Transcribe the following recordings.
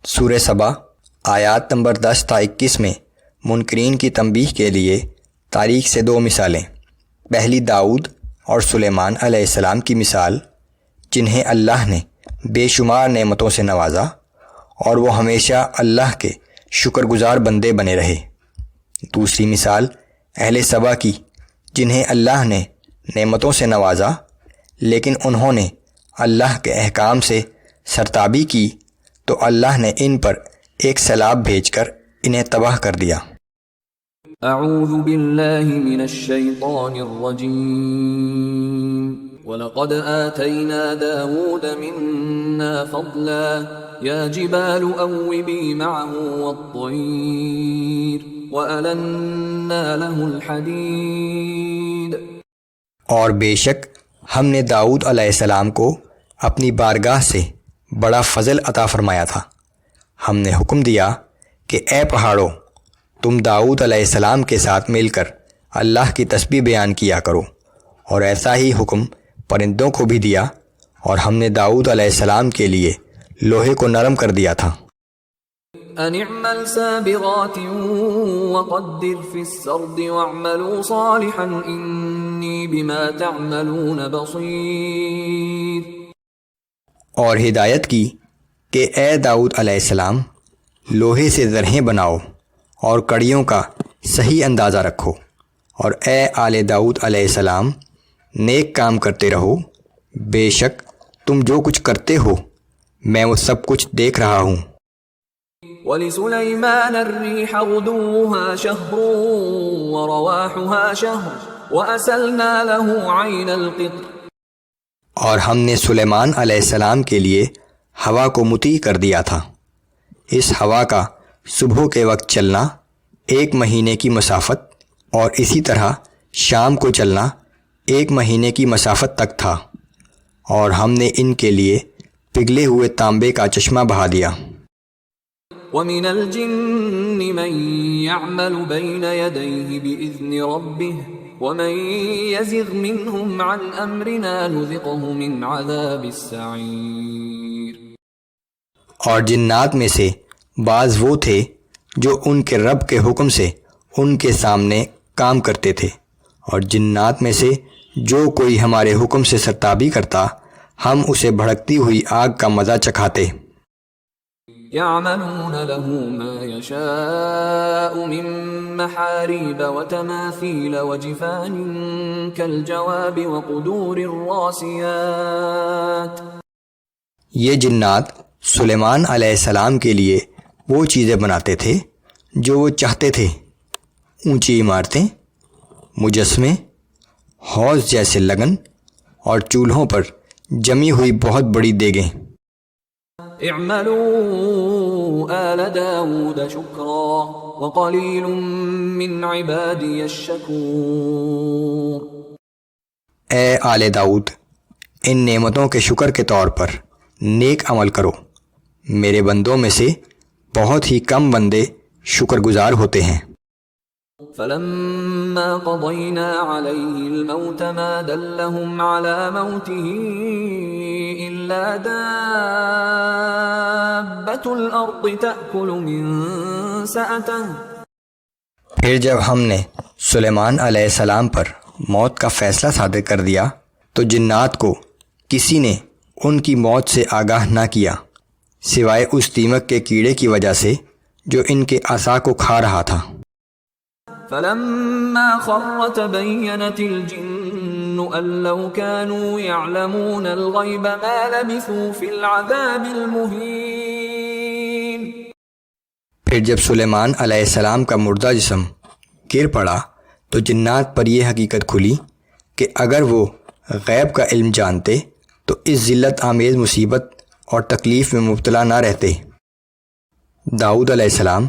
سورہ سبا آیات نمبر 10 تا 21 میں منکرین کی تنبیہ کے لیے تاریخ سے 2 مثالیں۔ پہلی داؤد اور سلیمان علیہ السلام کی مثال، جنہیں اللہ نے بے شمار نعمتوں سے نوازا اور وہ ہمیشہ اللہ کے شکر گزار بندے بنے رہے۔ دوسری مثال اہل سبا کی، جنہیں اللہ نے نعمتوں سے نوازا لیکن انہوں نے اللہ کے احکام سے سرتابی کی تو اللہ نے ان پر ایک سیلاب بھیج کر انہیں تباہ کر دیا۔ اعوذ باللہ من الشیطان الرجیم وَلَقَدْ آتَيْنَا دَاوُودَ مِنَّا فَضْلًا يَا جِبَالُ أَوِّبِي مَعَهُ وَالطَّيْرَ وَأَلَنَّا لَهُ الْحَدِيدَ۔ اور بے شک ہم نے داؤد علیہ السلام کو اپنی بارگاہ سے بڑا فضل عطا فرمایا تھا۔ ہم نے حکم دیا کہ اے پہاڑوں، تم داؤد علیہ السلام کے ساتھ مل کر اللہ کی تسبیح بیان کیا کرو، اور ایسا ہی حکم پرندوں کو بھی دیا، اور ہم نے داؤد علیہ السلام کے لیے لوہے کو نرم کر دیا تھا۔ ان اعمل سابغات وقدر في السرد واعملوا صالحا انی بما تعملون بصیر۔ اور ہدایت کی کہ اے داؤد علیہ السلام، لوہے سے زرہیں بناؤ اور کڑیوں کا صحیح اندازہ رکھو، اور اے آل داؤد علیہ السلام، نیک کام کرتے رہو، بے شک تم جو کچھ کرتے ہو میں وہ سب کچھ دیکھ رہا ہوں۔ وَلِسُلَيْمَانَ الرِّيحَ غُدُوُّهَا شَهْرٌ وَرَوَاحُهَا شَهْرٌ وَأَسَلْنَا لَهُ عَيْنَ الْقِطْرِ۔ اور ہم نے سلیمان علیہ السلام کے لیے ہوا کو مطیع کر دیا تھا۔ اس ہوا کا صبح کے وقت چلنا 1 مہینے کی مسافت، اور اسی طرح شام کو چلنا 1 مہینے کی مسافت تک تھا، اور ہم نے ان کے لیے پگھلے ہوئے تانبے کا چشمہ بہا دیا۔ وَمِنَ الْجِنِّ مَن يَعْمَلُ بَيْنَ يَدَيْهِ بِإِذْنِ رَبِّهِ وَمَن يَزِغْ مِنْهُمْ عَنْ أَمْرِنَا نُذِقْهُ مِنْ عَذَابِ السَّعِيرِ۔ اور جنات میں سے بعض وہ تھے جو ان کے رب کے حکم سے ان کے سامنے کام کرتے تھے، اور جنات میں سے جو کوئی ہمارے حکم سے سرتابی کرتا ہم اسے بھڑکتی ہوئی آگ کا مزہ چکھاتے۔ يعملون له ما يشاء من محاريب وتماثيل وجفان كالجواب وقدور الراسيات۔ یہ جنات سلیمان علیہ السلام کے لیے وہ چیزیں بناتے تھے جو وہ چاہتے تھے، اونچی عمارتیں، مجسمے، حوض جیسے لگن، اور چولہوں پر جمی ہوئی بہت بڑی دیگیں۔ اعملوا آل داود شکرا وقلیل من عبادی الشکور۔ اے آل داؤد، ان نعمتوں کے شکر کے طور پر نیک عمل کرو، میرے بندوں میں سے بہت ہی کم بندے شکر گزار ہوتے ہیں۔ فلما قضينا عليه الموت ما دلهم على موته إلا دابة الأرض تأكل من سأته۔ پھر جب ہم نے سلیمان علیہ السلام پر موت کا فیصلہ صادر کر دیا تو جنات کو کسی نے ان کی موت سے آگاہ نہ کیا، سوائے اس دیمک کے کیڑے کی وجہ سے جو ان کے عصا کو کھا رہا تھا۔ فلما خر تبينت الجن أن لو كانوا يعلمون الغيب ما لبثوا في العذاب المهين۔ پھر جب سلیمان علیہ السلام کا مردہ جسم گر پڑا تو جنات پر یہ حقیقت کھلی کہ اگر وہ غیب کا علم جانتے تو اس ذلت آمیز مصیبت اور تکلیف میں مبتلا نہ رہتے۔ داؤد علیہ السلام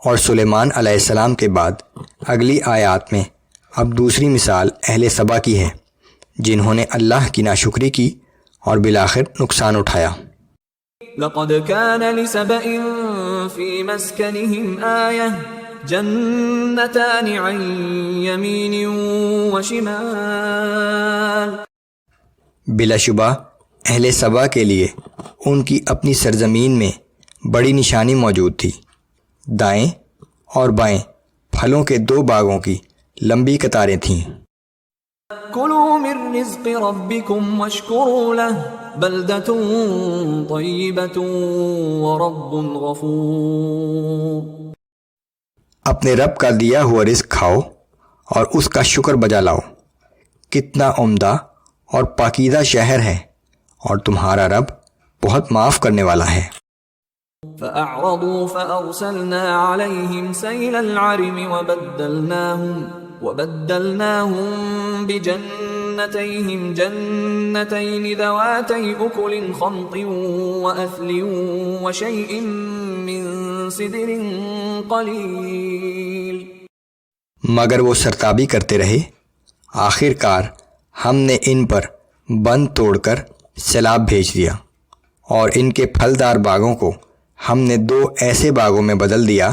اور سلیمان علیہ السلام کے بعد اگلی آیات میں اب دوسری مثال اہل سبا کی ہے، جنہوں نے اللہ کی ناشکری کی اور بالآخر نقصان اٹھایا۔ لقد كان لسبإ في مسكنهم آية جنتان عن يمين وشمال۔ بلا شبہ اہل سبا کے لیے ان کی اپنی سرزمین میں بڑی نشانی موجود تھی۔ دائیں اور بائیں پھلوں کے 2 باغوں کی لمبی قطاریں تھیں۔ كلوا من رزق ربكم واشكروا له بلدة طيبة ورب غفور۔ اپنے رب کا دیا ہوا رزق کھاؤ اور اس کا شکر بجا لاؤ۔ کتنا عمدہ اور پاکیزہ شہر ہے، اور تمہارا رب بہت معاف کرنے والا ہے۔ فأعرضوا فأرسلنا عليهم سيل العرم وبدلناهم بجنتيهم جنتين ذواتي أكل خمط وأثل وشيء من سدر قليل۔ مگر وہ سرتابی کرتے رہے۔ آخر کار ہم نے ان پر بند توڑ کر سیلاب بھیج دیا، اور ان کے پھلدار باغوں کو ہم نے 2 ایسے باغوں میں بدل دیا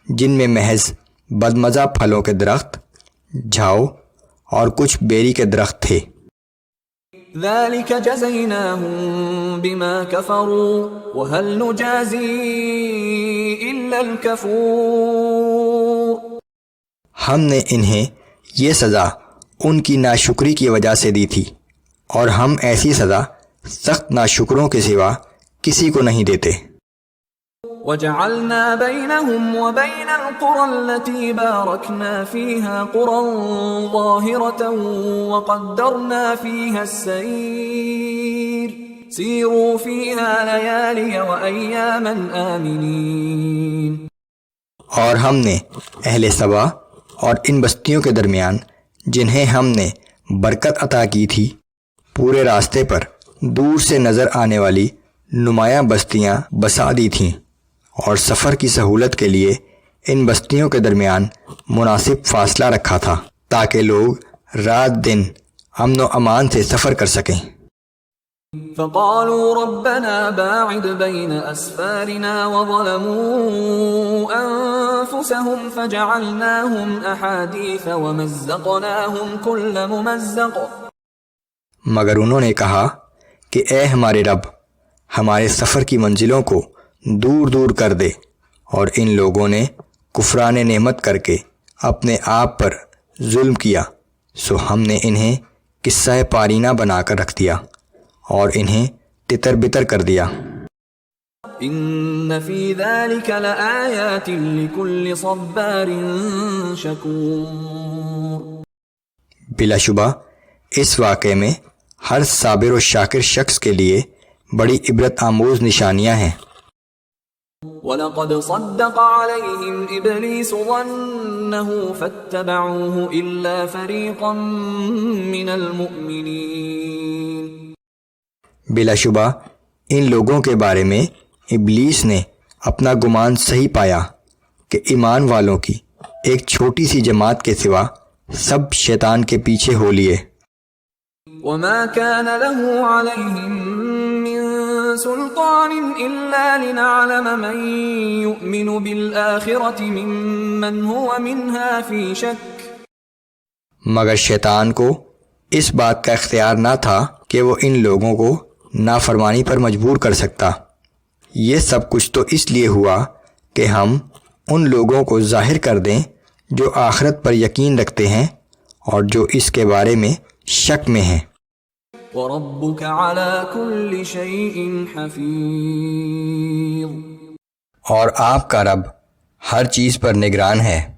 جن میں محض بدمزہ پھلوں کے درخت، جھاؤ اور کچھ بیری کے درخت تھے۔ ذلك جزيناهم بما كفروا وهل نجازي إلا الكفور۔ ہم نے انہیں یہ سزا ان کی ناشکری کی وجہ سے دی تھی، اور ہم ایسی سزا سخت ناشکروں کے سوا کسی کو نہیں دیتے۔ وجعلنا بينهم وبين القرى التي باركنا فيها قرى ظاهرة وقدرنا فيها السير سيروا فيها ليالي وأياما آمنين۔ اور ہم نے اہل سبا اور ان بستیوں کے درمیان جنہیں ہم نے برکت عطا کی تھی، پورے راستے پر دور سے نظر آنے والی نمایاں بستیاں بسا دی تھیں، اور سفر کی سہولت کے لیے ان بستیوں کے درمیان مناسب فاصلہ رکھا تھا تاکہ لوگ رات دن امن و امان سے سفر کر سکیں۔ فقالوا ربنا باعد بين أسفارنا وظلموا أنفسهم فجعلناهم أحاديث ومزقناهم كل ممزق۔ مگر انہوں نے کہا کہ اے ہمارے رب، ہمارے سفر کی منزلوں کو دور دور کر دے، اور ان لوگوں نے کفران نعمت کر کے اپنے آپ پر ظلم کیا، سو ہم نے انہیں قصہ پارینہ بنا کر رکھ دیا اور انہیں تتر بتر کر دیا۔ ان فی ذلک لآیات لکل صبار شکور۔ بلا شبہ اس واقعے میں ہر صابر و شاکر شخص کے لیے بڑی عبرت آموز نشانیاں ہیں۔ وَلَقَدْ صَدَّقَ عَلَيْهِمْ إِبْلِيسُ ظَنَّهُ فَاتَّبَعُوهُ إِلَّا فَرِيقًا مِّنَ الْمُؤْمِنِينَ۔ بلا شبہ ان لوگوں کے بارے میں ابلیس نے اپنا گمان صحیح پایا کہ ایمان والوں کی ایک چھوٹی سی جماعت کے سوا سب شیطان کے پیچھے ہو لیے۔ وَمَا كَانَ لَهُ عَلَيْهِمْ مِّن سُلْطَانٍ إِلَّا لِنَعْلَمَ مَن يُؤْمِنُ بِالْآخِرَةِ مِمَّنْ هُوَ مِنْهَا فِي شَكٍّ۔ مگر شیطان کو اس بات کا اختیار نہ تھا کہ وہ ان لوگوں کو نافرمانی پر مجبور کر سکتا۔ یہ سب کچھ تو اس لیے ہوا کہ ہم ان لوگوں کو ظاہر کر دیں جو آخرت پر یقین رکھتے ہیں اور جو اس کے بارے میں شک میں ہیں۔ وَرَبُّكَ عَلَى كُلِّ شَيْءٍ حَفِيظٌ۔ اور آپ کا رب ہر چیز پر نگران ہے۔